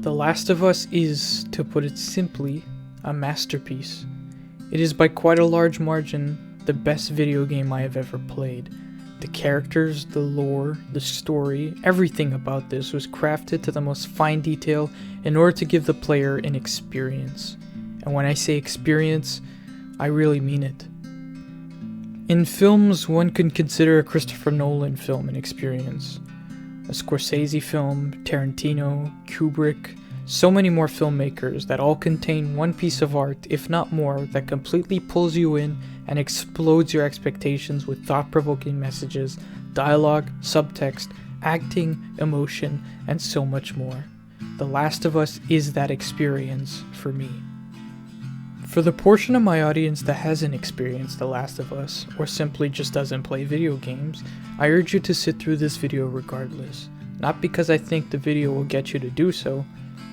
The Last of Us is, to put it simply, a masterpiece. It is by quite a large margin the best video game I have ever played. The characters, the lore, the story, everything about this was crafted to the most fine detail in order to give the player an experience. And when I say experience, I really mean it. In films, one can consider a Christopher Nolan film an experience. A Scorsese film, Tarantino, Kubrick, so many more filmmakers that all contain one piece of art, if not more, that completely pulls you in and explodes your expectations with thought-provoking messages, dialogue, subtext, acting, emotion, and so much more. The Last of Us is that experience for me. For the portion of my audience that hasn't experienced The Last of Us, or simply just doesn't play video games, I urge you to sit through this video regardless. Not because I think the video will get you to do so,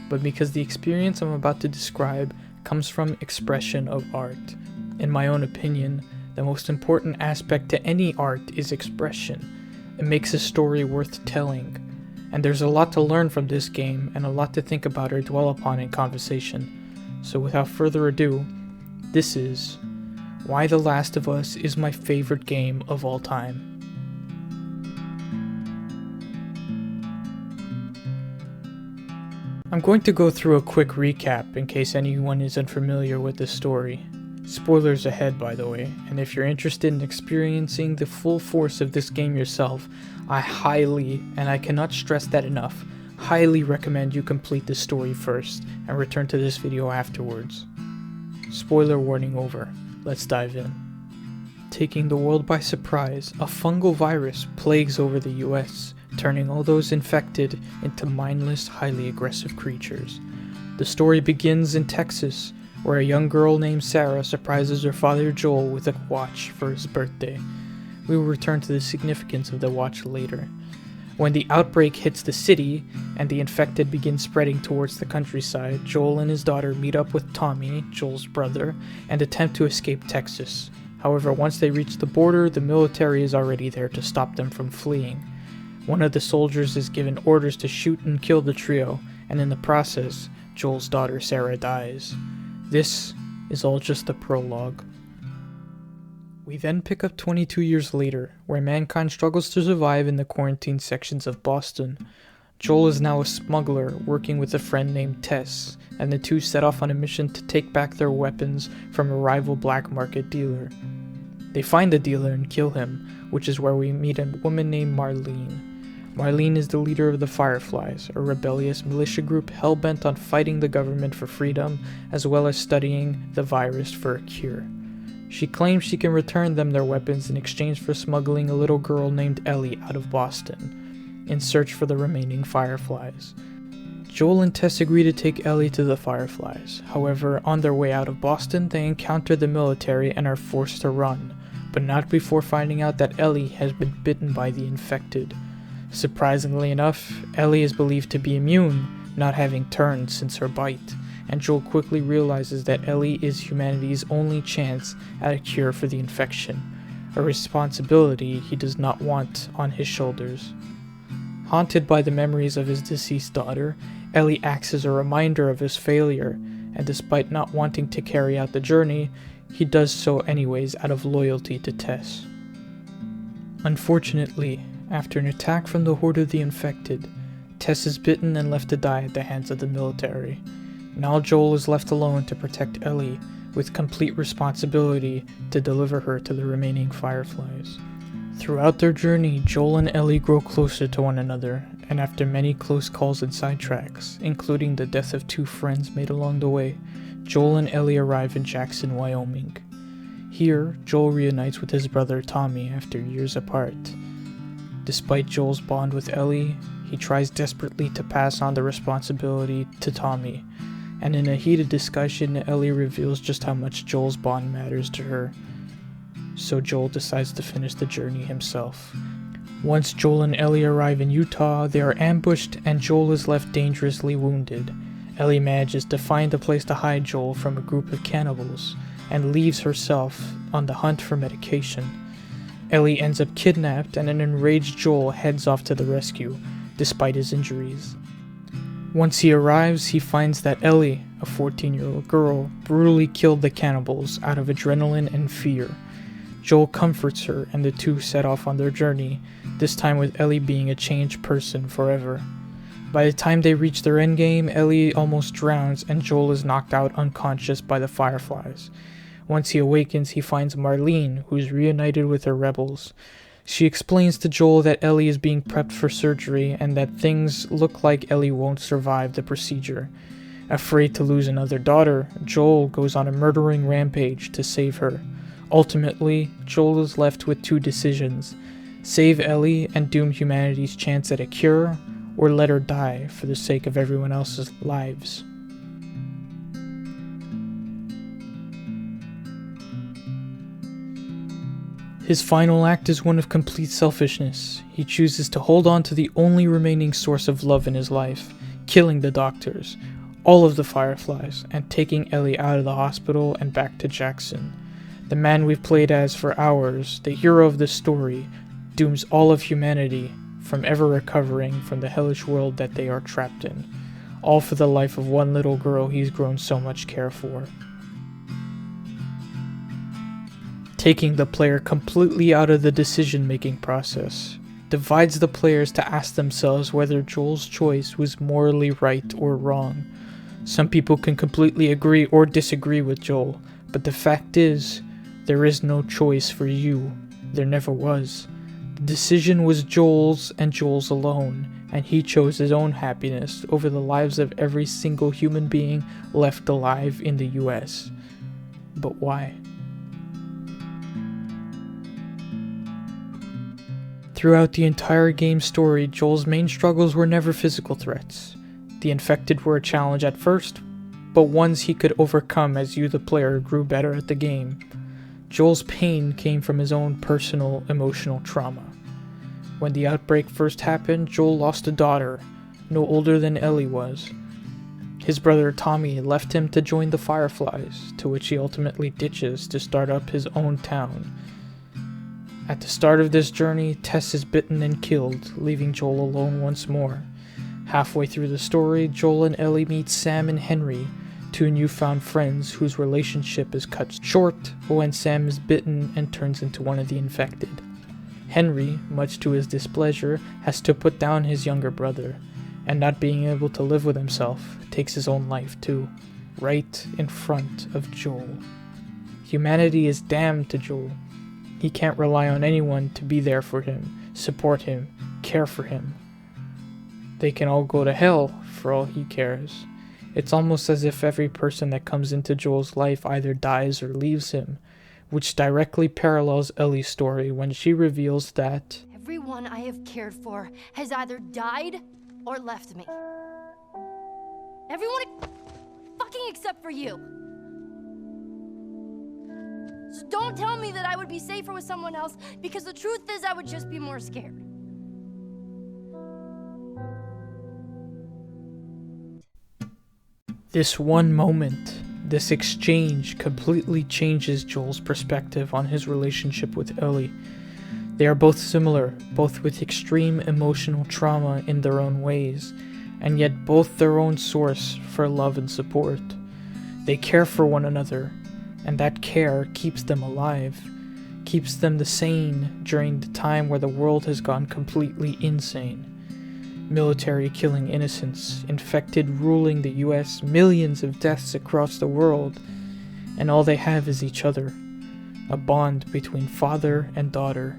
but because the experience I'm about to describe comes from expression of art. In my own opinion, the most important aspect to any art is expression. It makes a story worth telling. And there's a lot to learn from this game and a lot to think about or dwell upon in conversation. So without further ado, this is why The Last of Us is my favorite game of all time. I'm going to go through a quick recap in case anyone is unfamiliar with the story. Spoilers ahead, by the way, and if you're interested in experiencing the full force of this game yourself, I highly, and I cannot stress that enough, highly recommend you complete the story first and return to this video afterwards. Spoiler warning over. Let's dive in. Taking the world by surprise, a fungal virus plagues over the US, turning all those infected into mindless, highly aggressive creatures. The story begins in Texas, where a young girl named Sarah surprises her father Joel with a watch for his birthday. We will return to the significance of the watch later. When the outbreak hits the city, and the infected begin spreading towards the countryside, Joel and his daughter meet up with Tommy, Joel's brother, and attempt to escape Texas. However, once they reach the border, the military is already there to stop them from fleeing. One of the soldiers is given orders to shoot and kill the trio, and in the process, Joel's daughter Sarah dies. This is all just the prologue. We then pick up 22 years later, where mankind struggles to survive in the quarantine sections of Boston. Joel is now a smuggler working with a friend named Tess, and the two set off on a mission to take back their weapons from a rival black market dealer. They find the dealer and kill him, which is where we meet a woman named Marlene. Marlene is the leader of the Fireflies, a rebellious militia group hell-bent on fighting the government for freedom, as well as studying the virus for a cure. She claims she can return them their weapons in exchange for smuggling a little girl named Ellie out of Boston, in search for the remaining Fireflies. Joel and Tess agree to take Ellie to the Fireflies. However, on their way out of Boston, they encounter the military and are forced to run, but not before finding out that Ellie has been bitten by the infected. Surprisingly enough, Ellie is believed to be immune, not having turned since her bite, and Joel quickly realizes that Ellie is humanity's only chance at a cure for the infection, a responsibility he does not want on his shoulders. Haunted by the memories of his deceased daughter, Ellie acts as a reminder of his failure, and despite not wanting to carry out the journey, he does so anyways out of loyalty to Tess. Unfortunately, after an attack from the horde of the infected, Tess is bitten and left to die at the hands of the military. Now Joel is left alone to protect Ellie, with complete responsibility to deliver her to the remaining Fireflies. Throughout their journey, Joel and Ellie grow closer to one another, and after many close calls and sidetracks, including the death of two friends made along the way, Joel and Ellie arrive in Jackson, Wyoming. Here, Joel reunites with his brother Tommy after years apart. Despite Joel's bond with Ellie, he tries desperately to pass on the responsibility to Tommy, and in a heated discussion, Ellie reveals just how much Joel's bond matters to her. So Joel decides to finish the journey himself. Once Joel and Ellie arrive in Utah, they are ambushed and Joel is left dangerously wounded. Ellie manages to find a place to hide Joel from a group of cannibals, and leaves herself on the hunt for medication. Ellie ends up kidnapped and an enraged Joel heads off to the rescue, despite his injuries. Once he arrives, he finds that Ellie, a 14-year-old girl, brutally killed the cannibals out of adrenaline and fear. Joel comforts her, and the two set off on their journey, this time with Ellie being a changed person forever. By the time they reach their endgame, Ellie almost drowns and Joel is knocked out unconscious by the Fireflies. Once he awakens, he finds Marlene, who is reunited with her rebels. She explains to Joel that Ellie is being prepped for surgery and that things look like Ellie won't survive the procedure. Afraid to lose another daughter, Joel goes on a murdering rampage to save her. Ultimately, Joel is left with two decisions: save Ellie and doom humanity's chance at a cure, or let her die for the sake of everyone else's lives. His final act is one of complete selfishness. He chooses to hold on to the only remaining source of love in his life, killing the doctors, all of the Fireflies, and taking Ellie out of the hospital and back to Jackson. The man we've played as for hours, the hero of this story, dooms all of humanity from ever recovering from the hellish world that they are trapped in, all for the life of one little girl he's grown so much care for. Taking the player completely out of the decision-making process divides the players to ask themselves whether Joel's choice was morally right or wrong. Some people can completely agree or disagree with Joel, but the fact is, there is no choice for you. There never was. The decision was Joel's and Joel's alone, and he chose his own happiness over the lives of every single human being left alive in the US. But why? Throughout the entire game story, Joel's main struggles were never physical threats. The infected were a challenge at first, but ones he could overcome as you, the player, grew better at the game. Joel's pain came from his own personal, emotional trauma. When the outbreak first happened, Joel lost a daughter, no older than Ellie was. His brother Tommy left him to join the Fireflies, to which he ultimately ditches to start up his own town. At the start of this journey, Tess is bitten and killed, leaving Joel alone once more. Halfway through the story, Joel and Ellie meet Sam and Henry, two newfound friends whose relationship is cut short when Sam is bitten and turns into one of the infected. Henry, much to his displeasure, has to put down his younger brother, and not being able to live with himself, takes his own life too, right in front of Joel. Humanity is damned to Joel. He can't rely on anyone to be there for him, support him, care for him. They can all go to hell for all he cares. It's almost as if every person that comes into Joel's life either dies or leaves him, which directly parallels Ellie's story when she reveals that everyone I have cared for has either died or left me. Everyone fucking except for you. So don't tell me that I would be safer with someone else, because the truth is I would just be more scared. this one moment, this exchange completely changes Joel's perspective on his relationship with Ellie. They are both similar, both with extreme emotional trauma in their own ways, and yet both their own source for love and support. They care for one another, and that care keeps them alive, keeps them sane during the time where the world has gone completely insane. Military killing innocents, infected ruling the US, millions of deaths across the world, and all they have is each other, a bond between father and daughter.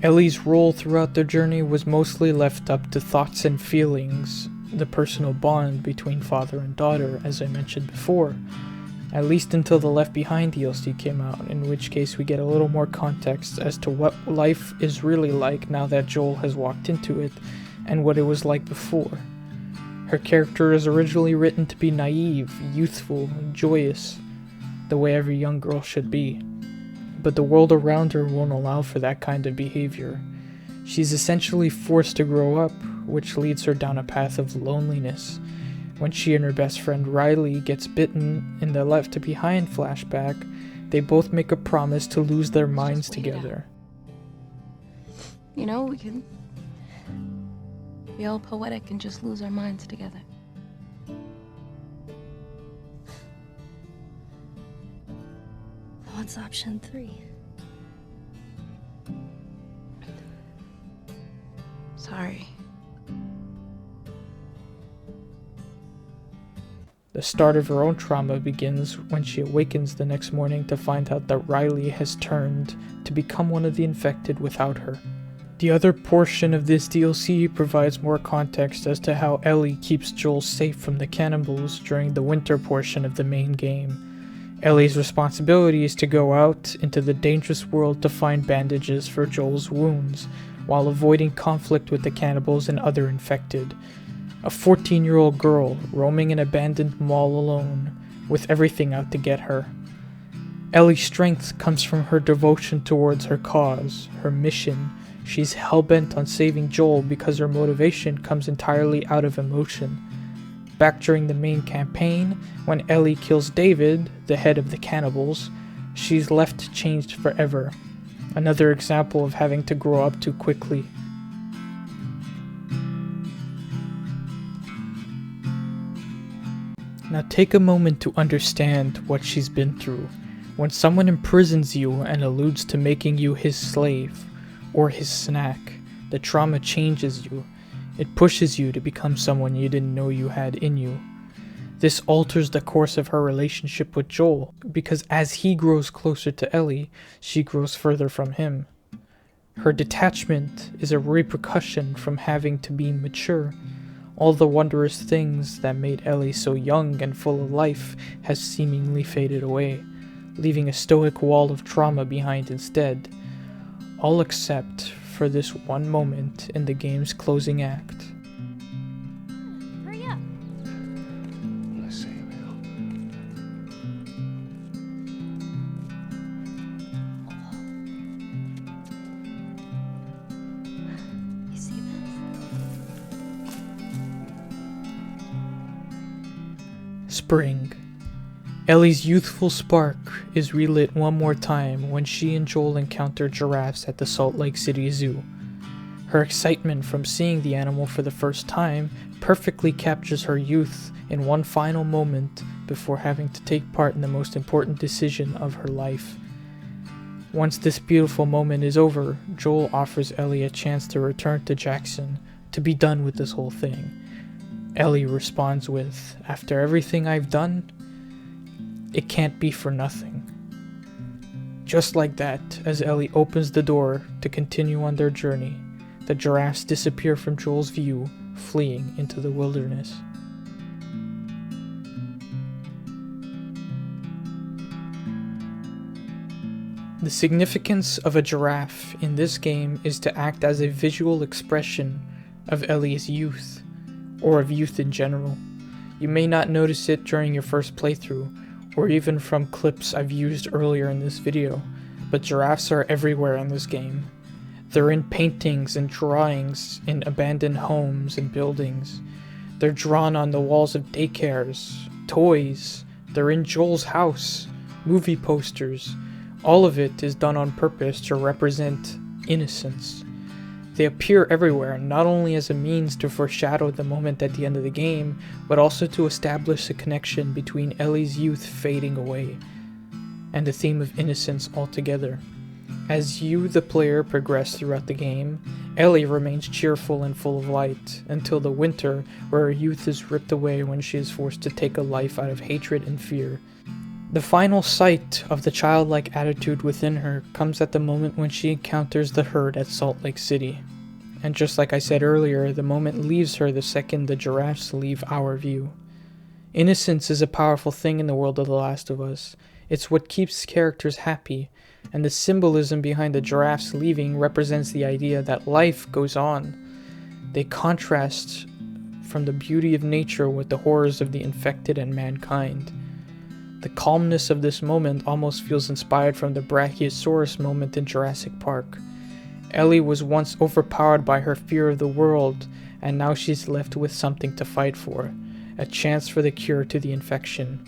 Ellie's role throughout their journey was mostly left up to thoughts and feelings, the personal bond between father and daughter, as I mentioned before, at least until the Left Behind DLC came out, in which case we get a little more context as to what life is really like now that Joel has walked into it, and what it was like before. Her character is originally written to be naive, youthful, and joyous, the way every young girl should be. But the world around her won't allow for that kind of behavior. She's essentially forced to grow up, which leads her down a path of loneliness. When she and her best friend Riley gets bitten in the Left Behind flashback, they both make a promise to lose their minds together. You know, we can be all poetic and just lose our minds together. What's option 3? Sorry. The start of her own trauma begins when she awakens the next morning to find out that Riley has turned to become one of the infected without her. The other portion of this DLC provides more context as to how Ellie keeps Joel safe from the cannibals during the winter portion of the main game. Ellie's responsibility is to go out into the dangerous world to find bandages for Joel's wounds, while avoiding conflict with the cannibals and other infected. A 14-year-old girl roaming an abandoned mall alone, with everything out to get her. Ellie's strength comes from her devotion towards her cause, her mission. She's hell-bent on saving Joel because her motivation comes entirely out of emotion. Back during the main campaign, when Ellie kills David, the head of the cannibals, she's left changed forever. Another example of having to grow up too quickly. Now take a moment to understand what she's been through. When someone imprisons you and alludes to making you his slave, or his snack, the trauma changes you. It pushes you to become someone you didn't know you had in you. This alters the course of her relationship with Joel, because as he grows closer to Ellie, she grows further from him. Her detachment is a repercussion from having to be mature. All the wondrous things that made Ellie so young and full of life has seemingly faded away, leaving a stoic wall of trauma behind instead. All except for this one moment in the game's closing act. Hurry up! I see you now. You see this? Spring. Ellie's youthful spark is relit one more time when she and Joel encounter giraffes at the Salt Lake City Zoo. Her excitement from seeing the animal for the first time perfectly captures her youth in one final moment before having to take part in the most important decision of her life. Once this beautiful moment is over, Joel offers Ellie a chance to return to Jackson, to be done with this whole thing. Ellie responds with, "After everything I've done, it can't be for nothing." Just like that, as Ellie opens the door to continue on their journey, the giraffes disappear from Joel's view, fleeing into the wilderness. The significance of a giraffe in this game is to act as a visual expression of Ellie's youth, or of youth in general. You may not notice it during your first playthrough, or even from clips I've used earlier in this video, but giraffes are everywhere in this game. They're in paintings and drawings in abandoned homes and buildings. They're drawn on the walls of daycares, toys. They're in Joel's house, movie posters. All of it is done on purpose to represent innocence. They appear everywhere, not only as a means to foreshadow the moment at the end of the game, but also to establish a connection between Ellie's youth fading away, and the theme of innocence altogether. As you, the player, progress throughout the game, Ellie remains cheerful and full of light, until the winter, where her youth is ripped away when she is forced to take a life out of hatred and fear. The final sight of the childlike attitude within her comes at the moment when she encounters the herd at Salt Lake City. And just like I said earlier, the moment leaves her the second the giraffes leave our view. Innocence is a powerful thing in the world of The Last of Us. It's what keeps characters happy, and the symbolism behind the giraffes leaving represents the idea that life goes on. They contrast from the beauty of nature with the horrors of the infected and mankind. The calmness of this moment almost feels inspired from the Brachiosaurus moment in Jurassic Park. Ellie was once overpowered by her fear of the world, and now she's left with something to fight for. A chance for the cure to the infection.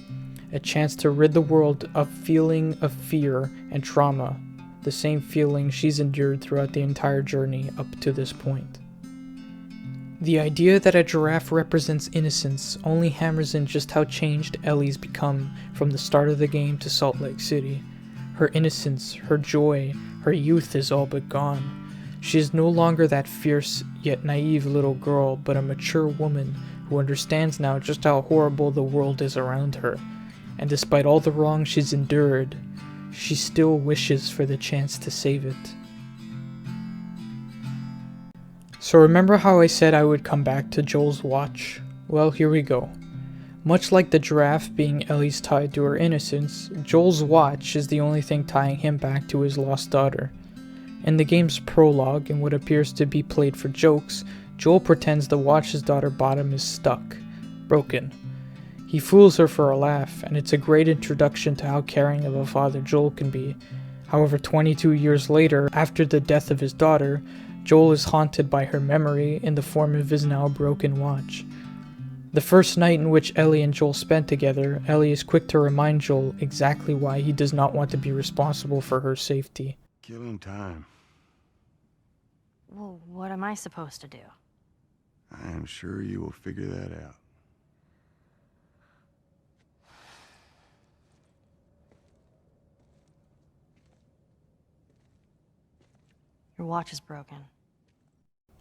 A chance to rid the world of feeling of fear and trauma, the same feeling she's endured throughout the entire journey up to this point. The idea that a giraffe represents innocence only hammers in just how changed Ellie's become from the start of the game to Salt Lake City. Her innocence, her joy, her youth is all but gone. She is no longer that fierce yet naive little girl, but a mature woman who understands now just how horrible the world is around her. And despite all the wrong she's endured, she still wishes for the chance to save it. So remember how I said I would come back to Joel's watch? Well, here we go. Much like the giraffe being Ellie's tie to her innocence, Joel's watch is the only thing tying him back to his lost daughter. In the game's prologue, in what appears to be played for jokes, Joel pretends the watch his daughter bought him is stuck, broken. He fools her for a laugh, and it's a great introduction to how caring of a father Joel can be. However, 22 years later, after the death of his daughter, Joel is haunted by her memory in the form of his now broken watch. The first night in which Ellie and Joel spent together, Ellie is quick to remind Joel exactly why he does not want to be responsible for her safety. Killing time. Well, what am I supposed to do? I am sure you will figure that out. Your watch is broken.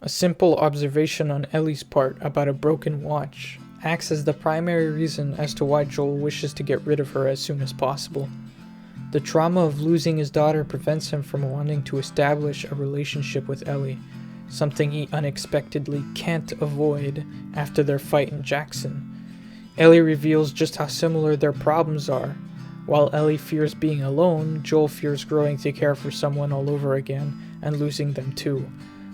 A simple observation on Ellie's part about a broken watch acts as the primary reason as to why Joel wishes to get rid of her as soon as possible. The trauma of losing his daughter prevents him from wanting to establish a relationship with Ellie, something he unexpectedly can't avoid after their fight in Jackson. Ellie reveals just how similar their problems are. While Ellie fears being alone, Joel fears growing to care for someone all over again and losing them too,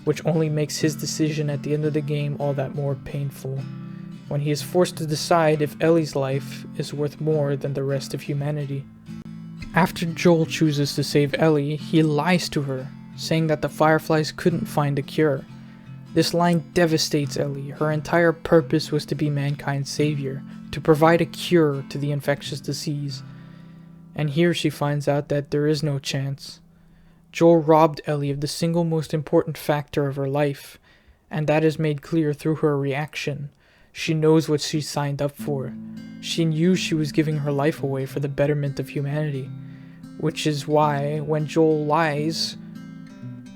which only makes his decision at the end of the game all that more painful, when he is forced to decide if Ellie's life is worth more than the rest of humanity. After Joel chooses to save Ellie, he lies to her, saying that the Fireflies couldn't find a cure. This line devastates Ellie. Her entire purpose was to be mankind's savior, to provide a cure to the infectious disease. And here she finds out that there is no chance. Joel robbed Ellie of the single most important factor of her life, and that is made clear through her reaction. She knows what she signed up for. She knew she was giving her life away for the betterment of humanity, which is why, when Joel lies,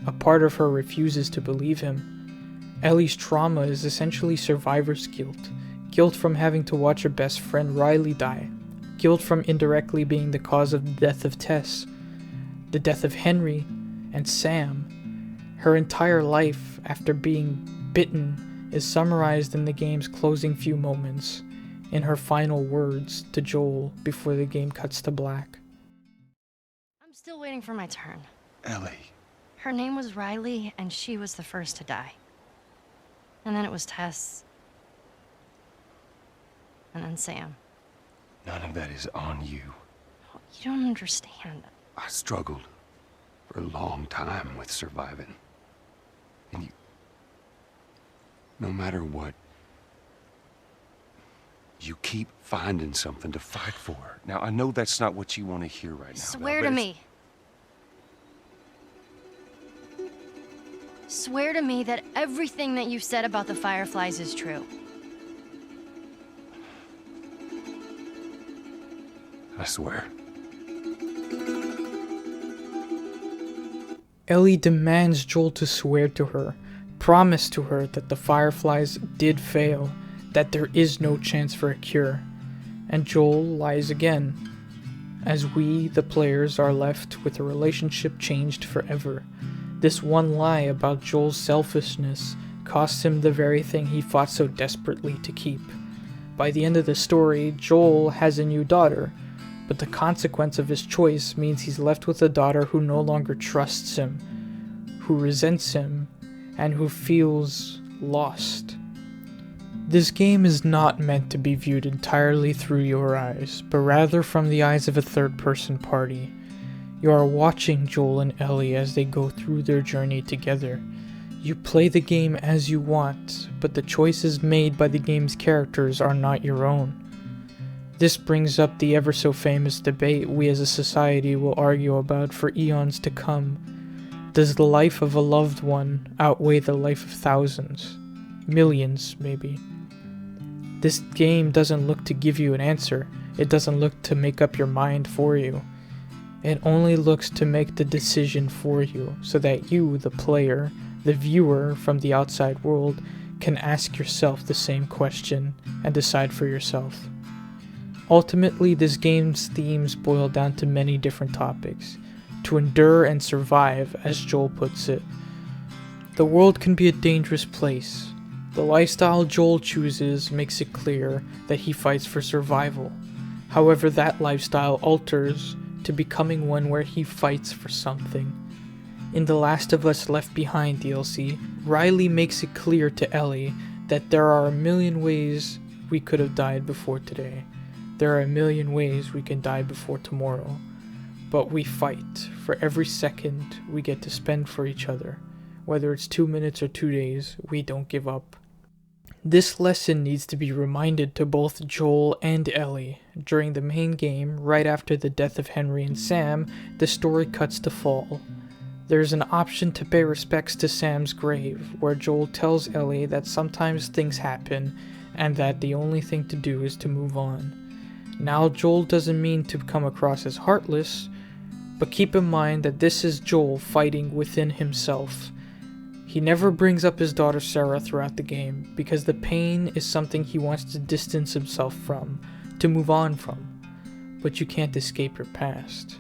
a part of her refuses to believe him. Ellie's trauma is essentially survivor's guilt. Guilt from having to watch her best friend Riley die. Guilt from indirectly being the cause of the death of Tess. The death of Henry and Sam. Her entire life after being bitten is summarized in the game's closing few moments, in her final words to Joel before the game cuts to black. I'm still waiting for my turn. Ellie. Her name was Riley, and she was the first to die. And then it was Tess. And then Sam. None of that is on you. You don't understand. I struggled for a long time with surviving. And you... No matter what, you keep finding something to fight for. Now, I know that's not what you want to hear right now. Swear to me. Swear to me that everything that you said about the Fireflies is true. I swear. Ellie demands Joel to swear to her, promise to her that the Fireflies did fail, that there is no chance for a cure. And Joel lies again, as we, the players, are left with a relationship changed forever. This one lie about Joel's selfishness costs him the very thing he fought so desperately to keep. By the end of the story, Joel has a new daughter, but the consequence of his choice means he's left with a daughter who no longer trusts him, who resents him, and who feels lost. This game is not meant to be viewed entirely through your eyes, but rather from the eyes of a third-person party. You are watching Joel and Ellie as they go through their journey together. You play the game as you want, but the choices made by the game's characters are not your own. This brings up the ever so famous debate we as a society will argue about for eons to come. Does the life of a loved one outweigh the life of thousands? Millions, maybe. This game doesn't look to give you an answer. It doesn't look to make up your mind for you. It only looks to make the decision for you so that you, the player, the viewer from the outside world, can ask yourself the same question and decide for yourself. Ultimately, this game's themes boil down to many different topics. To endure and survive, as Joel puts it. The world can be a dangerous place. The lifestyle Joel chooses makes it clear that he fights for survival. However, that lifestyle alters to becoming one where he fights for something. In The Last of Us Left Behind DLC, Riley makes it clear to Ellie that there are a million ways we could have died before today. There are a million ways we can die before tomorrow. But we fight for every second we get to spend for each other. Whether it's 2 minutes or 2 days, we don't give up. This lesson needs to be reminded to both Joel and Ellie. During the main game, right after the death of Henry and Sam, the story cuts to fall. There's an option to pay respects to Sam's grave, where Joel tells Ellie that sometimes things happen, and that the only thing to do is to move on. Now, Joel doesn't mean to come across as heartless, but keep in mind that this is Joel fighting within himself. He never brings up his daughter Sarah throughout the game, because the pain is something he wants to distance himself from, to move on from. But you can't escape your past.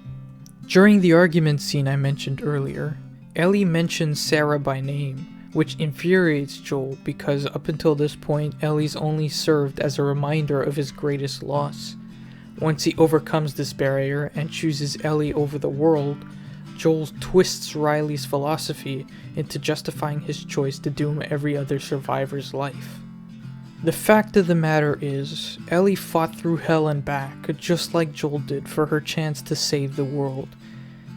During the argument scene I mentioned earlier, Ellie mentions Sarah by name, which infuriates Joel because up until this point, Ellie's only served as a reminder of his greatest loss. Once he overcomes this barrier and chooses Ellie over the world, Joel twists Riley's philosophy into justifying his choice to doom every other survivor's life. The fact of the matter is, Ellie fought through hell and back, just like Joel did, for her chance to save the world.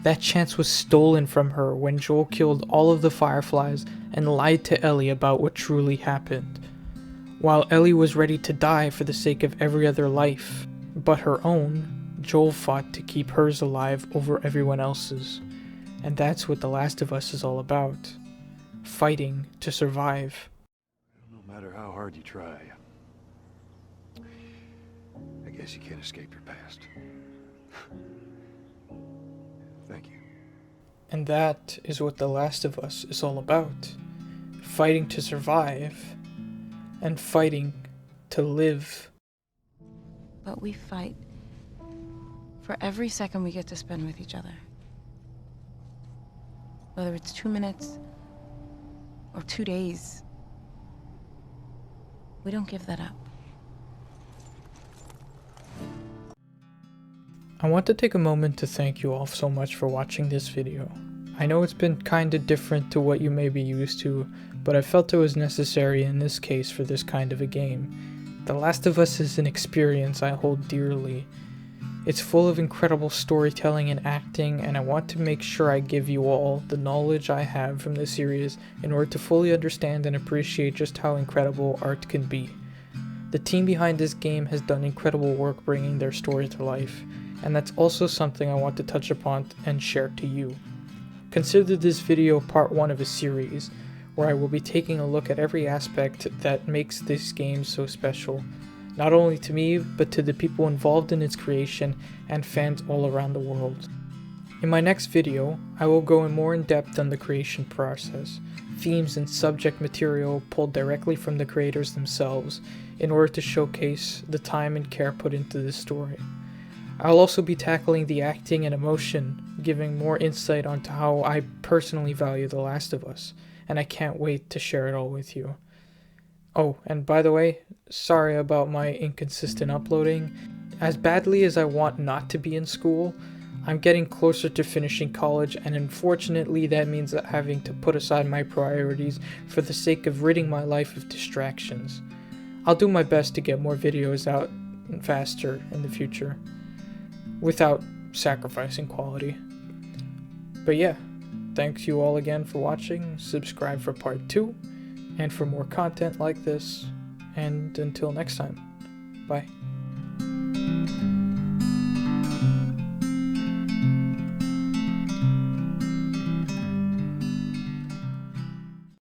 That chance was stolen from her when Joel killed all of the Fireflies and lied to Ellie about what truly happened. While Ellie was ready to die for the sake of every other life but her own, Joel fought to keep hers alive over everyone else's. And that's what The Last of Us is all about. Fighting to survive. No matter how hard you try, I guess you can't escape your past. Thank you. And that is what The Last of Us is all about. Fighting to survive, and fighting to live. But we fight for every second we get to spend with each other. Whether it's 2 minutes or 2 days, we don't give that up. I want to take a moment to thank you all so much for watching this video. I know it's been kinda different to what you may be used to, but I felt it was necessary in this case for this kind of a game. The Last of Us is an experience I hold dearly. It's full of incredible storytelling and acting, and I want to make sure I give you all the knowledge I have from the series in order to fully understand and appreciate just how incredible art can be. The team behind this game has done incredible work bringing their story to life, and that's also something I want to touch upon and share to you. Consider this video part 1 of a series, where I will be taking a look at every aspect that makes this game so special, not only to me, but to the people involved in its creation and fans all around the world. In my next video, I will go more in depth on the creation process, themes and subject material pulled directly from the creators themselves in order to showcase the time and care put into this story. I'll also be tackling the acting and emotion, giving more insight onto how I personally value The Last of Us, and I can't wait to share it all with you. Oh, and by the way, sorry about my inconsistent uploading. As badly as I want not to be in school, I'm getting closer to finishing college, and unfortunately that means that having to put aside my priorities for the sake of ridding my life of distractions. I'll do my best to get more videos out faster in the future, without sacrificing quality. But yeah, thanks you all again for watching, subscribe for part 2, and for more content like this, and until next time, bye.